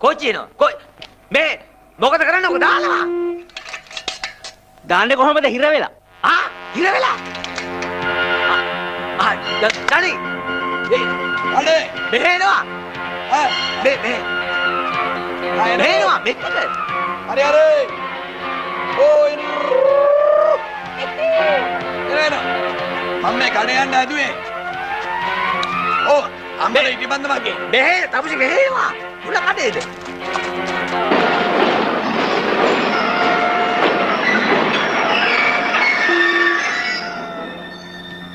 කෝච්චියනවා. මේ මොකද කරන්නේ? ඔක දානවා. දාන්නේ කොහොමද හිර වෙලා? හිර වෙලා. ඩනි. අනේ මෙහෙනවා. මේ මෙහෙනවා මෙතන. හරි හරි. ඕ එන. මම මේ කඩේ යන්න හැදුවේ. ඕ අම්මලා ඉටිබන්ද මගේ. මෙහෙ තමුසි මෙහෙනවා. උල කඩේද?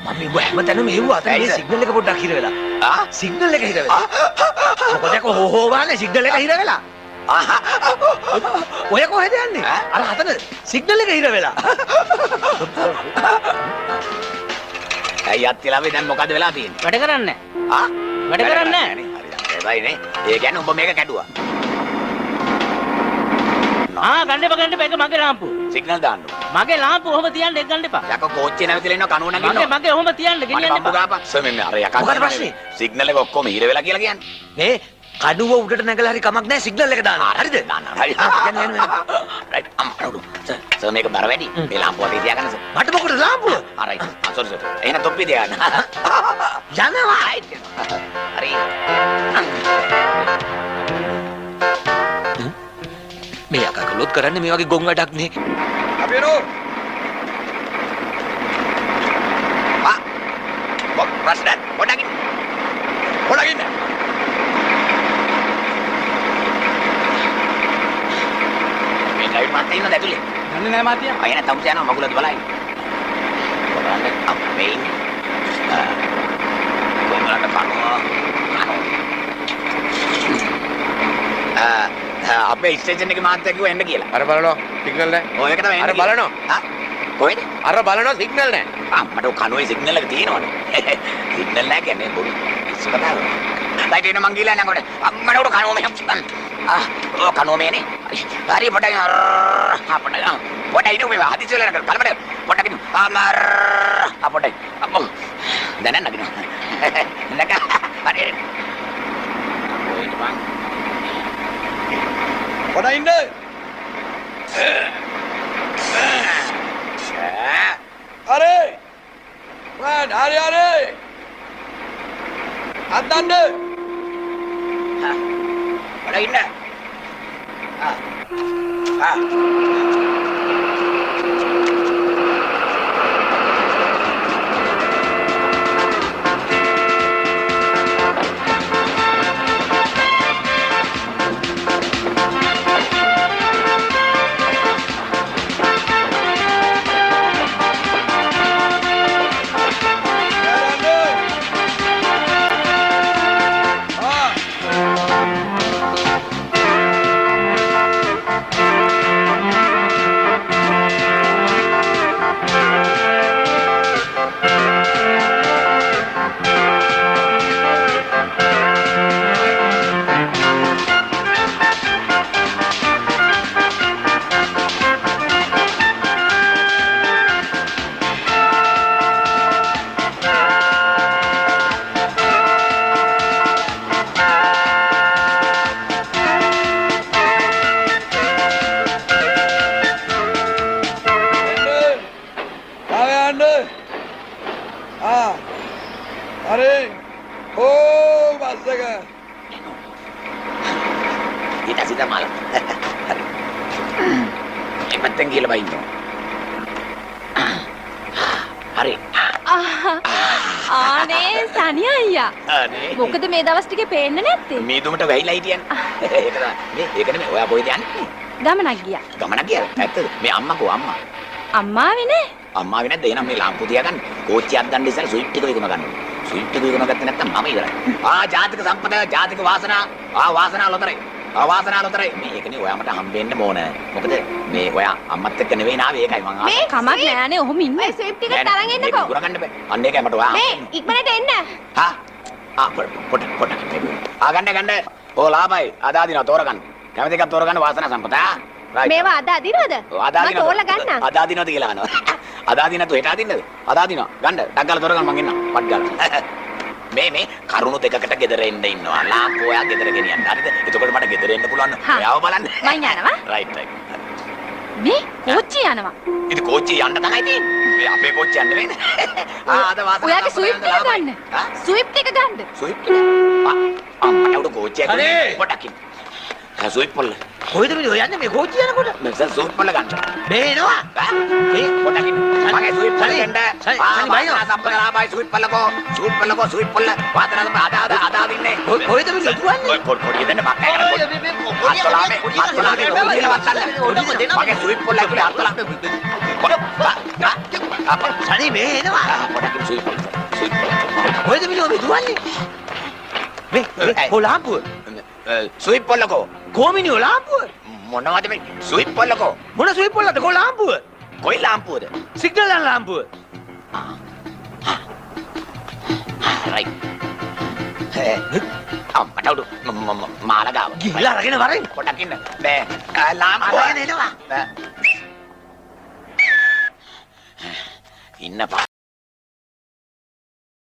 මම හැමතැනම මෙව්වා. අතන මේ සිග්නල් එක පොඩ්ඩක් හිර වෙලා. සිග්නල් එක හිර වෙලා. මොකද හෝ වානේ සිග්නල් එක හිර වෙලා. ඔය කොහෙද යන්නේ? අර අතන සිග්නල් එක හිර වෙලා. අයියත් කියලා මේ දැන් මොකද වෙලා තියෙන්නේ? වැඩ කරන්නේ ආ? වැඩ කරන්නේ හරි දැන් නේ. ඒ කියන්නේ උඹ මේක කැඩුවා. ගන්න එපා ඒක මගේ ලාම්පුව. සිග්නල් දාන්න. මගේ ලාම්පුව ඔහොම තියන්න ඒක ගන්න එපා. යකෝ කෝච්චිය නැවතිලා ඉන්නවා කනුව නගිනවා. මගේ ඔහොම තියන්න ගෙනියන්න එපා. ගාපන්. සර් මේ අර යකා. මොකද ප්‍රශ්නේ? සිග්නල් එක ඔක්කොම හිර වෙලා කියලා කියන්නේ. මේ කඩුව උඩට නැගලා හරි කමක් නැහැ සිග්නල් එක දාන්න. හරිද? දාන්න. හරි. රයිට්. අම්මඩු. සර් මේක බර වැඩි. මේ ලාම්පුව අතේ තියාගන්න සර්. මට මොකටද ලාම්පුව? හරි. Sir sir. එහෙනම් තොප්පි තියාගන්න. යනවා. හරි. මේ යකා කළොත් කරන්නේ මේ වගේ ගොන් වැඩක් නේ. අපි නෝ. ප්‍රශ්න පොඩකින්. පොඩකින්. මේ ඩ්‍රයිවර් මාත් ඉන්නද ඇතුලේ? දන්නේ නැහැ මාතියා. අය නැත්නම් තමුසේ යනවා මගුලද බලයි. බලන්න අපේ ඉන්නේ. කොහොමද කනවා? අපේ ස්ටේෂන් එකේ මාත් එක්ක එන්න කියලා. අර බලනවා සිග්නල් නැහැ. ඔය එක තමයි අර බලනවා. කොහෙද? අර බලනවා සිග්නල් නැහැ. මට කනුවේ සිග්නල් එක තියෙනවනේ. සිග්නල් නැහැ කියන්නේ බොරු. ඉස්සු කතාව. ලයිට් එන මං ගිහලා යනකොට අම්මට උඩ කනුව මෙහෙම ඔය කනුව මේනේ. හරි පොඩක් පොඩක් ඉන්න මේ හදිසි වෙලා නේද? කලබල පොඩක් ඉන්න. පොඩක්. අපෝ. දැන් නගිනවා. නග. හරි. ඔය ඉන්න බං. පොඩ ඉන්න. අරේ. හරි හරි. අද්දන්න. පොඩ ඉන්න. මොකද මේ දවස් ටිකේ පේන්නේ නැත්තේ? මීදුමට වැහිලා හිටියන්නේ. ඒක තමයි. මේක නෙමෙයි. ඔයා කොහෙද යන්නේ? ගමනක් ගියා. ගමනක් ගියාද? ඇත්තද? මේ අම්මා අම්මා. අම්මාවේ නේ. අම්මාවේ නැද්ද? එහෙනම් මේ ලාම්පුව තියාගන්න. කෝච්චියක් ගන්න ඉස්සෙල්ලා ස්විච් එක විකුණ ගන්න. ස්විච් එක විකුණ ගත්තේ නැත්නම් මම ඉවරයි. ජාතික සම්පත, ජාතික වාසනා. වාසනා ලොතරයි. වාසනා ලොතරයි. මේකනේ ඔයා මට හම්බෙන්න ඕන. මොකද මේ ඔයා අම්මත් එක්ක නෙවෙයි නාවේ. ඒකයි මං ආවේ. මේ කමක් නෑනේ. ඔහොම ඉන්න. මේ ස්විච් ටිකත් අරන් එන්නකෝ. විකුණ ගන්න බෑ. අන්න ඒකයි මට ඔයා. මේ ඉක්මනට එන්න. පොට ගන්න ඕ ලාභයි අද අදිනවා තෝරගන්න කැමති එකක් තෝරගන්න වාසනා සම්පත මේවා අද අදිනවද මම තෝරලා ගන්නම් අද අදිනවද කියලා අහනවා අද අදින නැතු හෙට අදින්නද අද අදිනවා ගන්න ඩක් ගාලා තෝරගන්න මං එන්නම් පට් ගාලා මේ කරුණු දෙකකට ගෙදර එන්න ඉන්නවා. ලාම්පුව ඔයා ගෙදර ගෙනියන්න. හරිද? එතකොට මට ගෙදර එන්න පුළුවන්. හා. ඔයාව බලන්න. මං යනවා. රයිට්. මේ කෝච්චිය යනවා. ඉතින් කෝච්චිය යන්න තමයි තියෙන්නේ. මේ අපේ කෝච්චිය යන්න වෙන්නේ. අද වාසනාව ඔයාගේ ස්විප්ට් එක ගන්න. ස්විප්ට් එක ගන්න. ස්විප්ට් අම්මට උඩ කෝච්චියක් අනේ! පොඩකින්. ස්විප්ට් පොල්ල. කොහෙද මේ යන්නේ මේ කෝච්චිය යනකොට? මම ස්විප්ට් පොල්ල ගන්න. මේ එනවා. මේ පොඩකින්. මගේ ස්විප්ට් පොල්ල ගන්න. සනි බයිනෝ. සම්ප්‍රදාය ස්විප්ට් පොල්ලකෝ. ස්විප්ට් පොල්ල. වාතනාව අදා දින්නේ. කොහෙද මේ යතුවන්නේ? පොඩි දෙන්න මම අත්ලාමේ මගේ ස්විප්ට් පොල්ල ඇතුලේ අත්ලාමේ සනි මේ එනවා. පොඩකින් ස්විප්ට් පොල්ල. කොහෙද මේ යතුවන්නේ? මේ ලාම්පුව. ස්විප්ට් පොල්ලකෝ. කොමිනියෝ ලාම්පුව. මොනවද මේ ස්විප්ට් පොල්ලකෝ. මොන ස්විප් වලද කො ලාම්පුව? කොයි ලාම්පුවද? සිග්නල් යන ලාම්පුව. රයිට්. අම්මට උඩ මාලගාව. ගිහිල්ලා අරගෙන වරෙන්. පොඩකින් මේ ලාම්පුව අරගෙන එනවා. ඉන්න පා